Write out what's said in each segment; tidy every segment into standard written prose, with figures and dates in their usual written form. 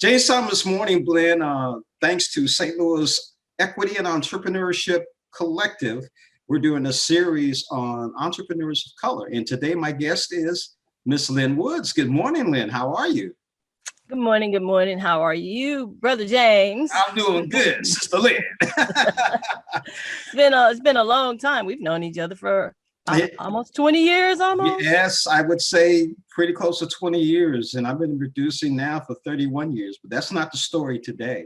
Jay Summers Morning Blend, thanks to St. Louis Equity and Entrepreneurship Collective, we're doing a series on entrepreneurs of color. And today my guest is Miss Lynn Woods. Good morning, Lynn. How are you? Good morning. Good morning. How are you, Brother James? I'm doing good, Sister Lynn. It's been a long time. We've known each other for almost 20 years almost. Yes, I would say pretty close to 20 years. And I've been producing now for 31 years, but that's not the story today.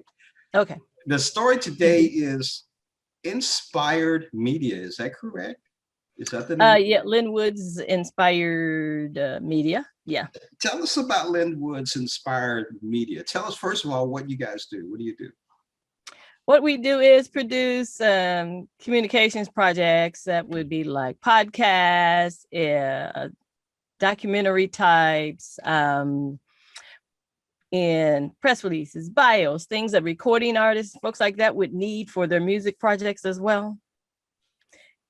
Okay. The story today is Inspired Media. Is that correct? Is that the name? Yeah, Lynn Woods Inspired Media. Yeah. Tell us about Lynn Woods Inspired Media. Tell us, first of all, what you guys do. What do you do? What we do is produce communications projects that would be like podcasts, documentary types, and press releases, bios, things that recording artists, folks like that would need for their music projects as well,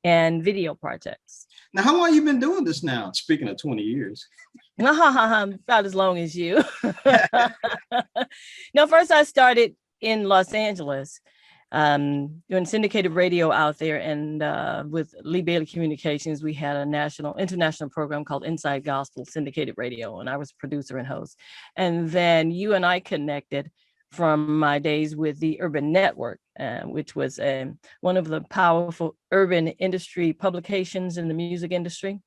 and video projects. Now, how long have you been doing this now? Speaking of 20 years. About as long as you. No, first I started in Los Angeles, doing syndicated radio out there, and with Lee Bailey Communications, we had a international program called Inside Gospel Syndicated Radio, and I was producer and host. And then you and I connected from my days with the Urban Network, which was one of the powerful urban industry publications in the music industry.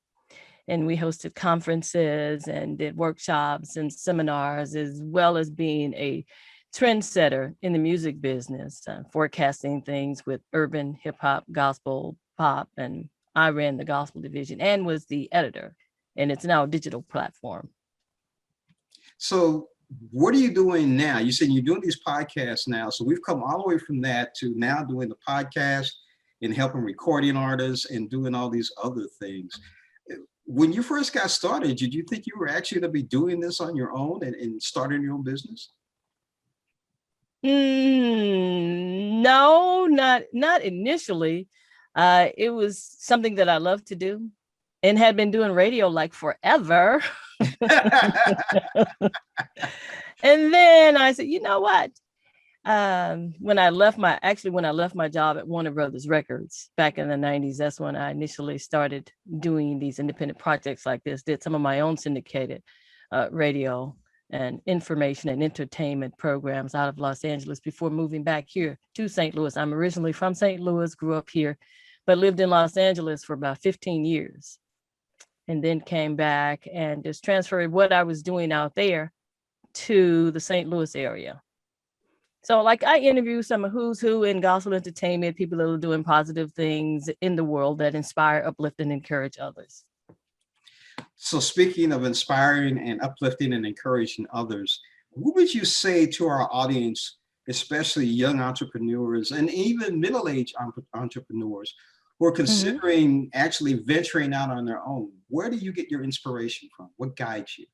And we hosted conferences and did workshops and seminars, as well as being a trendsetter in the music business, forecasting things with urban, hip hop, gospel, pop. And I ran the gospel division and was the editor. And it's now a digital platform. So what are you doing now? You said you're doing these podcasts now. So we've come all the way from that to now doing the podcast and helping recording artists and doing all these other things. When you first got started, did you think you were actually going to be doing this on your own and starting your own business? No, not initially. It was something that I loved to do and had been doing radio like forever. And then I said, you know what? When I left my job at Warner Brothers Records back in the 90s, that's when I initially started doing these independent projects like this, did some of my own syndicated radio and information and entertainment programs out of Los Angeles before moving back here to St. Louis. I'm originally from St. Louis, grew up here, but lived in Los Angeles for about 15 years. And then came back and just transferred what I was doing out there to the St. Louis area. So like I interview some of who's who in gospel entertainment, people that are doing positive things in the world that inspire, uplift, and encourage others. So speaking of inspiring and uplifting and encouraging others, what would you say to our audience, especially young entrepreneurs and even middle-aged entrepreneurs who are considering actually venturing out on their own? Where do you get your inspiration from? What guides you?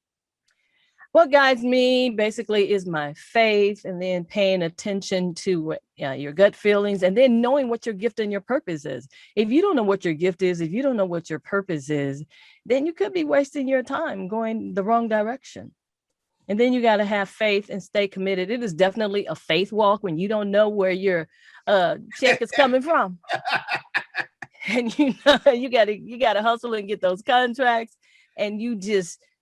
What guides me basically is my faith, and then paying attention to what your gut feelings, and then knowing what your gift and your purpose is. If you don't know what your gift is, if you don't know what your purpose is, then you could be wasting your time going the wrong direction. And then you got to have faith and stay committed. It is definitely a faith walk when you don't know where your check is coming from. And you got to hustle and get those contracts, and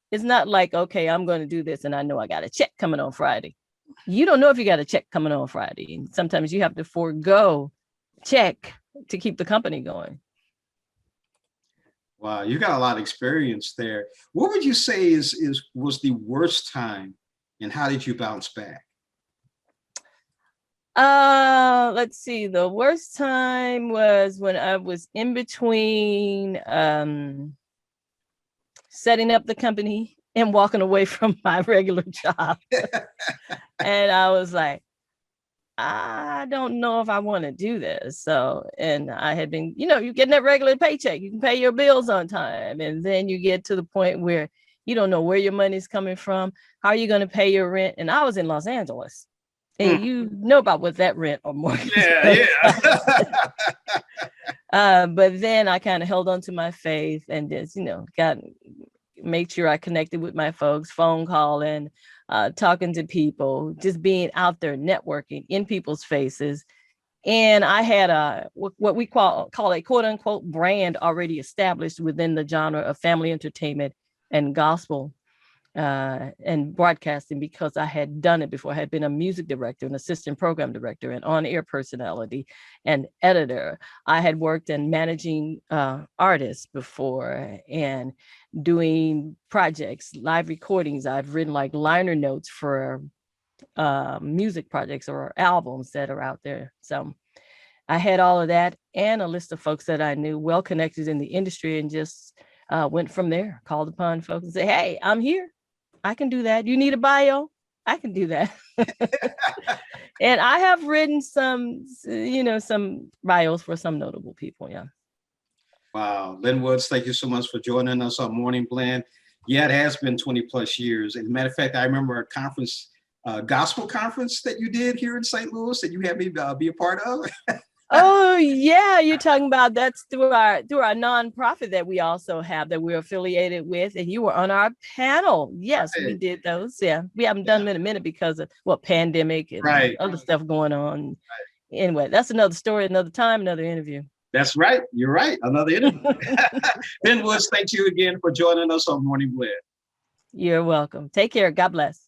it's not like, okay, I'm going to do this and I know I got a check coming on Friday. You don't know if you got a check coming on Friday. And sometimes you have to forego check to keep the company going. Wow, you got a lot of experience there. What would you say was the worst time, and how did you bounce back? Let's see. The worst time was when I was in between setting up the company and walking away from my regular job. And I was like, I don't know if I want to do this. So, and I had been, you get that regular paycheck, you can pay your bills on time. And then you get to the point where you don't know where your money's coming from. How are you going to pay your rent? And I was in Los Angeles. And you know about what that rent or mortgage. Yeah. But then I kind of held on to my faith and just, made sure I connected with my folks, phone calling, talking to people, just being out there networking in people's faces. And I had what we call a quote unquote brand already established within the genre of family entertainment and gospel and broadcasting, because I had done it before. I had been a music director, an assistant program director, and on-air personality and editor. I had worked in managing artists before and doing projects, live recordings. I've written like liner notes for music projects or albums that are out there. So I had all of that and a list of folks that I knew well connected in the industry, and just went from there, called upon folks and say, hey, I'm here. I can do that. You need a bio? I can do that. And I have written some bios for some notable people. Yeah. Wow. Lynn Woods, thank you so much for joining us on Morning Blend. Yeah, it has been 20 plus years. As a matter of fact, I remember a conference, gospel conference that you did here in St. Louis that you had me be a part of. Oh yeah, you're talking about, that's through our nonprofit that we also have, that we're affiliated with, and you were on our panel. Yes, we did those. Yeah, we haven't done them in a minute because of pandemic and other stuff going on. Anyway, that's another story, another time, another interview. That's right. You're right. Another interview. Lynn Woods, thank you again for joining us on Morning Blend. You're welcome. Take care. God bless.